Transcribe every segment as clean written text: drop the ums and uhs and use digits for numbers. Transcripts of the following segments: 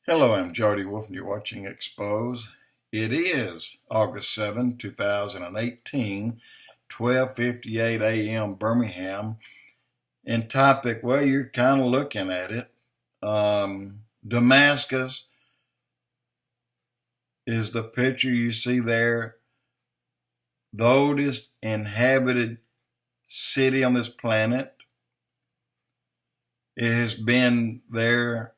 Hello, I'm Jody Wolf and you're watching Expoz. It is August 7, 2018, 12:58 a.m. Birmingham. And topic, well, you're kind of looking at it. Damascus is the picture you see there. The oldest inhabited city on this planet. It has been there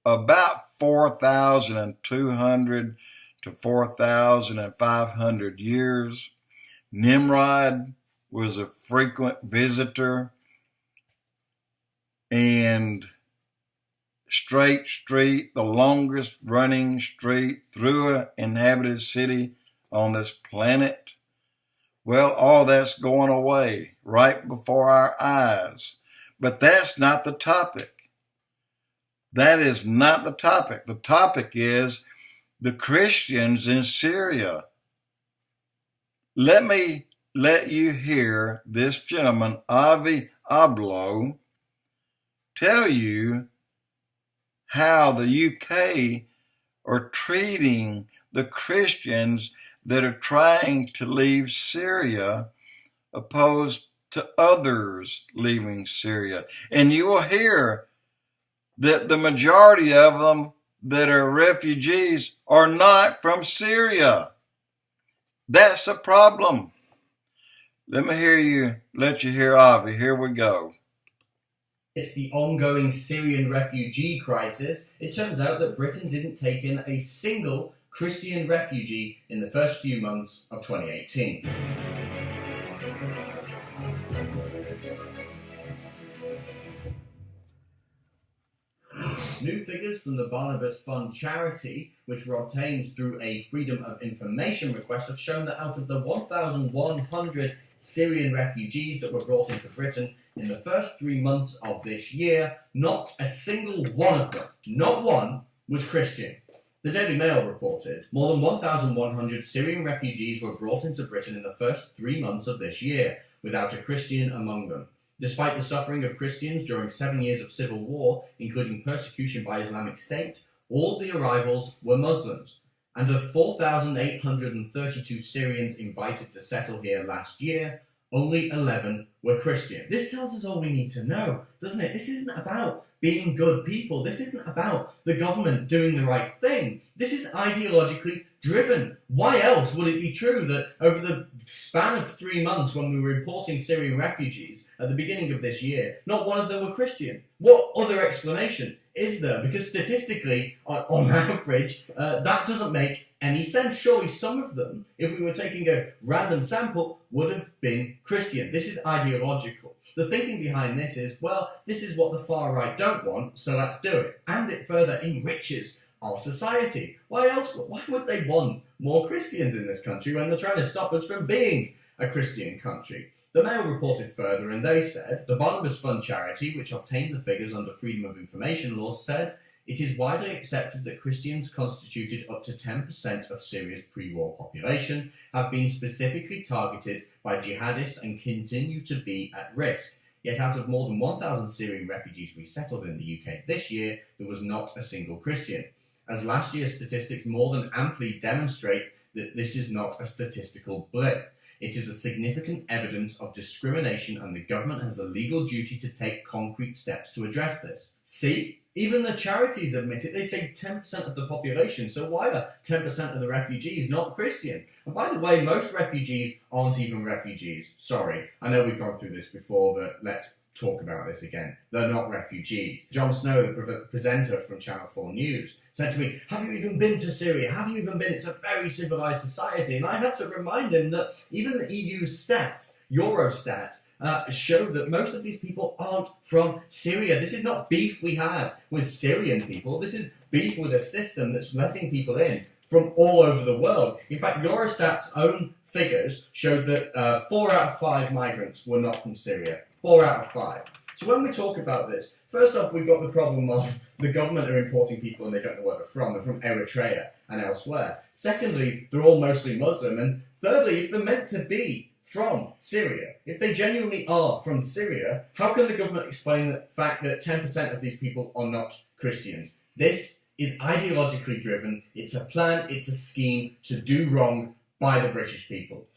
about 4,200 to 4,500 years. Nimrod was a frequent visitor, and Straight Street, the longest running street through an inhabited city on this planet. Well, all that's going away right before our eyes. But that's not the topic. That is not the topic. The topic is the Christians in Syria. Let me let you hear this gentleman, ABELOW, tell you how the UK are treating the Christians that are trying to leave Syria opposed to others leaving Syria. And you will hear that the majority of them that are refugees are not from Syria. That's a problem. Let you hear Avi. Here we go. It's the ongoing Syrian refugee crisis. It turns out that Britain didn't take in a single Christian refugee in the first few months of 2018. New figures from the Barnabas Fund charity, which were obtained through a Freedom of Information request, have shown that out of the 1,100 Syrian refugees that were brought into Britain in the first 3 months of this year, not a single one of them, not one, was Christian. The Daily Mail reported more than 1,100 Syrian refugees were brought into Britain in the first 3 months of this year, without a Christian among them. Despite the suffering of Christians during 7 years of civil war, including persecution by Islamic State, all the arrivals were Muslims. And of 4,832 Syrians invited to settle here last year, only 11 were Christian. This tells us all we need to know, doesn't it? This isn't about being good people. This isn't about the government doing the right thing. This is ideologically driven. Why else would it be true that over the span of 3 months when we were importing Syrian refugees at the beginning of this year, not one of them were Christian? What other explanation is there? Because statistically, on average, that doesn't make any sense. Surely some of them, if we were taking a random sample, would have been Christian. This is ideological. The thinking behind this is, well, this is what the far right don't want, so let's do it. And it further enriches our society. Why would they want more Christians in this country when they're trying to stop us from being a Christian country? The Mail reported further, and they said, the Barnabas Fund charity, which obtained the figures under Freedom of Information laws, said, it is widely accepted that Christians constituted up to 10% of Syria's pre-war population have been specifically targeted by jihadists and continue to be at risk. Yet out of more than 1,000 Syrian refugees resettled in the UK this year, there was not a single Christian. As last year's statistics more than amply demonstrate that this is not a statistical blip. It is a significant evidence of discrimination, and the government has a legal duty to take concrete steps to address this. See? Even the charities admit it. They say 10% of the population, so why are 10% of the refugees not Christian? And by the way, most refugees aren't even refugees. Sorry, I know we've gone through this before, but let's talk about this again. They're not refugees. Jon Snow, the presenter from Channel 4 News, said to me, have you even been to Syria? Have you even been? It's a very civilised society. And I had to remind him that even the EU's stats, Eurostat, show that most of these people aren't from Syria. This is not beef we have with Syrian people. This is beef with a system that's letting people in from all over the world. In fact, Eurostat's own figures showed that 4 out of 5 migrants were not from Syria. 4 out of 5. So when we talk about this, first off, we've got the problem of the government are importing people and they don't know where they're from. They're from Eritrea and elsewhere. Secondly, they're all mostly Muslim. And thirdly, if they're meant to be from Syria. If they genuinely are from Syria, how can the government explain the fact that 10% of these people are not Christians? This is ideologically driven. It's a plan, it's a scheme to do wrong by the British people.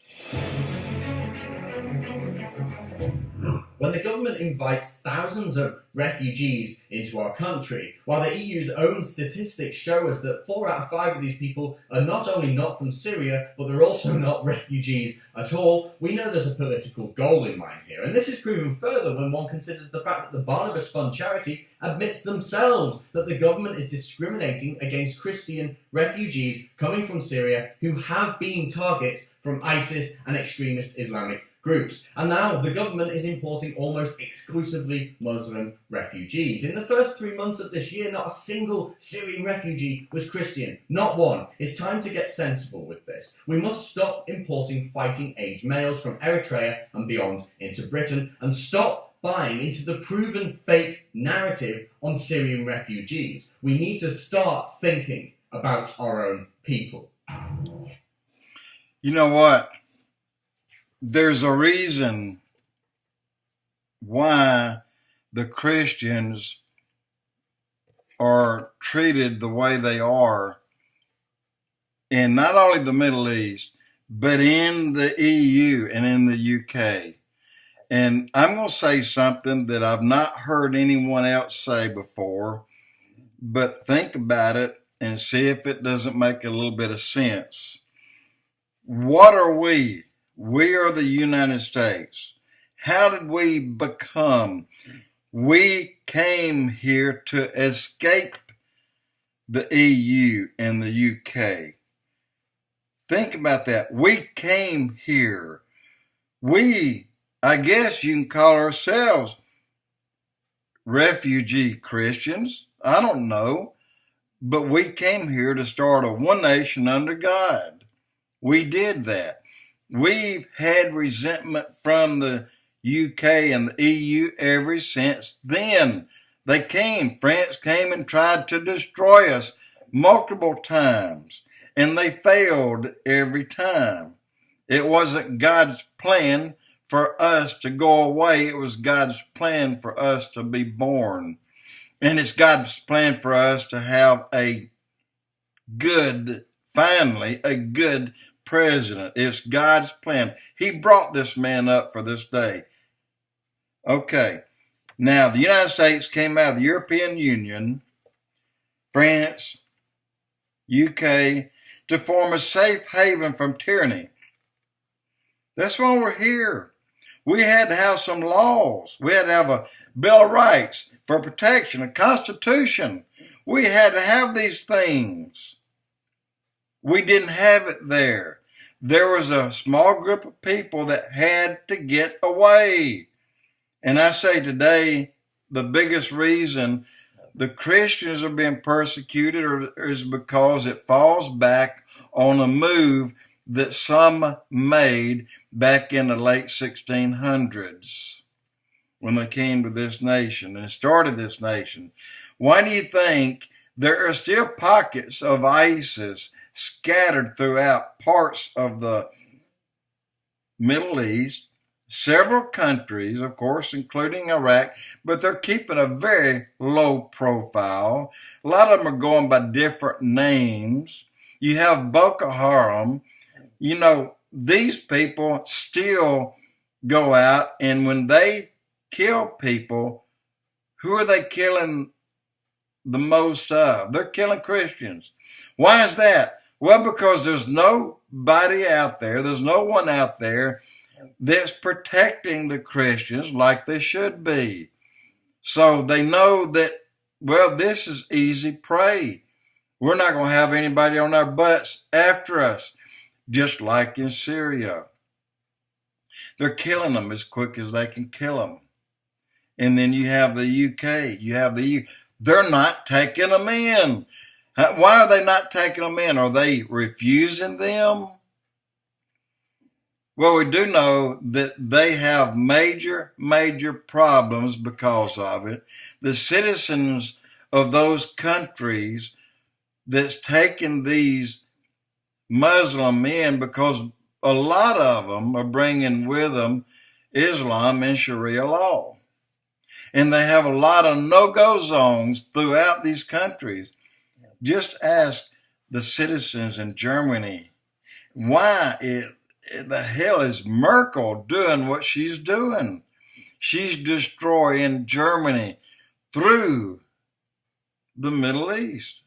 When the government invites thousands of refugees into our country, while the EU's own statistics show us that 4 out of 5 of these people are not only not from Syria, but they're also not refugees at all, we know there's a political goal in mind here. And this is proven further when one considers the fact that the Barnabas Fund charity admits themselves that the government is discriminating against Christian refugees coming from Syria who have been targets from ISIS and extremist Islamic groups. And now the government is importing almost exclusively Muslim refugees. In the first 3 months of this year, not a single Syrian refugee was Christian. Not one. It's time to get sensible with this. We must stop importing fighting-age males from Eritrea and beyond into Britain and stop buying into the proven fake narrative on Syrian refugees. We need to start thinking about our own people. You know what? There's a reason why the Christians are treated the way they are in not only the Middle East, but in the EU and in the UK. And I'm going to say something that I've not heard anyone else say before, but think about it and see if it doesn't make a little bit of sense. What are we? We are the United States. How did we become? We came here to escape the EU and the UK. Think about that. We came here. I guess you can call ourselves refugee Christians. I don't know. But we came here to start a one nation under God. We did that. We've had resentment from the UK and the EU ever since then. France came and tried to destroy us multiple times, and they failed every time. It wasn't God's plan for us to go away. It was God's plan for us to be born. And it's God's plan for us to have finally, a good president. It's God's plan. He brought this man up for this day. Okay. Now, the United States came out of the European Union, France, UK, to form a safe haven from tyranny. That's why we're here. We had to have some laws. We had to have a Bill of Rights for protection, a Constitution. We had to have these things. We didn't have it there. There was a small group of people that had to get away. And I say today, the biggest reason the Christians are being persecuted is because it falls back on a move that some made back in the late 1600s when they came to this nation and started this nation. Why do you think there are still pockets of ISIS scattered throughout parts of the Middle East, several countries, of course, including Iraq, but they're keeping a very low profile. A lot of them are going by different names. You have Boko Haram. You know, these people still go out, and when they kill people, who are they killing the most of? They're killing Christians. Why is that? Well, because there's nobody out there, there's no one out there that's protecting the Christians like they should be. So they know that, well, this is easy prey. We're not going to have anybody on our butts after us, just like in Syria. They're killing them as quick as they can kill them. And then you have the UK, you have the EU. They're not taking them in. Why are they not taking them in? Are they refusing them? Well, we do know that they have major problems because of it. The citizens of those countries that's taken these Muslim in because a lot of them are bringing with them Islam and Sharia law. And they have a lot of no-go zones throughout these countries. Just ask the citizens in Germany, why the hell is Merkel doing what she's doing? She's destroying Germany through the Middle East.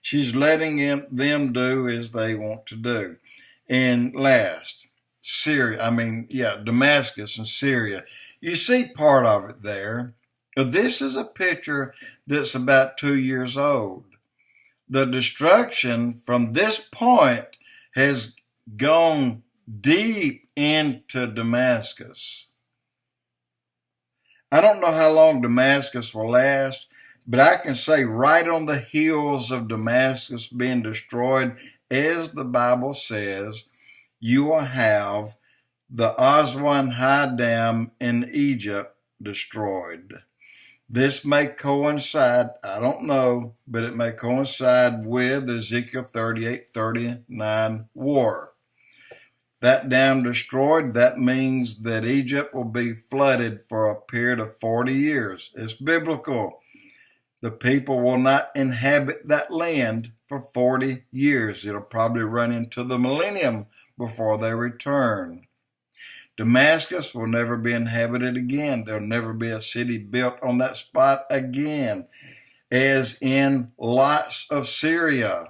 She's letting them do as they want to do. And last, Damascus and Syria. You see part of it there. This is a picture that's about 2 years old. The destruction from this point has gone deep into Damascus. I don't know how long Damascus will last, but I can say right on the heels of Damascus being destroyed, as the Bible says, you will have the Aswan High Dam in Egypt destroyed. This may coincide, I don't know, but it may coincide with Ezekiel 38-39 war. That dam destroyed, that means that Egypt will be flooded for a period of 40 years. It's biblical. The people will not inhabit that land for 40 years. It'll probably run into the millennium before they return. Damascus will never be inhabited again. There'll never be a city built on that spot again, as in lots of Syria.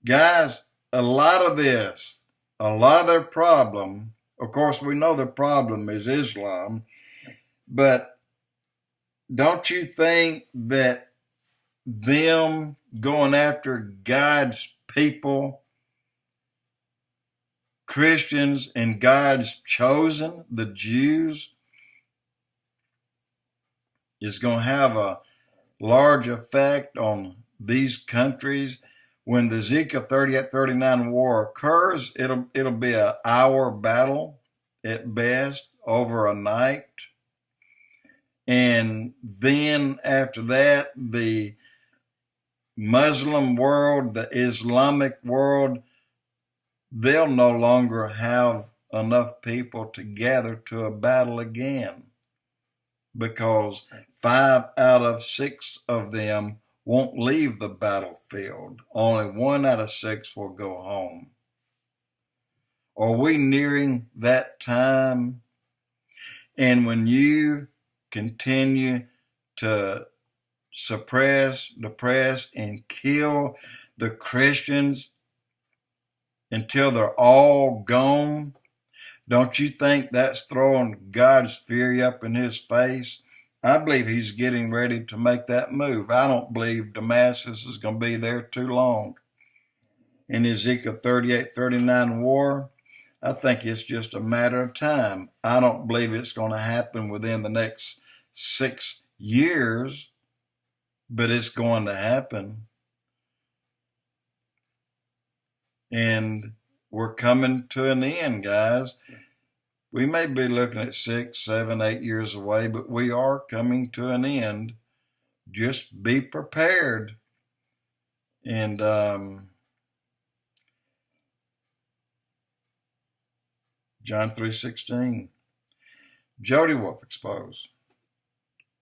Guys, a lot of their problem, of course we know the problem is Islam, but don't you think that them going after God's people, Christians and God's chosen, the Jews, is going to have a large effect on these countries? When the Ezekiel 38-39 war occurs, it'll be an hour battle at best, over a night. And then after that, the Muslim world, the Islamic world, they'll no longer have enough people to gather to a battle again, because 5 out of 6 of them won't leave the battlefield. Only 1 out of 6 will go home. Are we nearing that time? And when you continue to suppress, depress, and kill the Christians until they're all gone, don't you think that's throwing God's fury up in his face? I believe he's getting ready to make that move. I don't believe Damascus is going to be there too long. In Ezekiel 38-39 war, I think it's just a matter of time. I don't believe it's going to happen within the next 6 years, but it's going to happen. And we're coming to an end, guys. We may be looking at 6, 7, 8 years away, but we are coming to an end. Just be prepared. And John 3:16. Jody Wolf Expoz.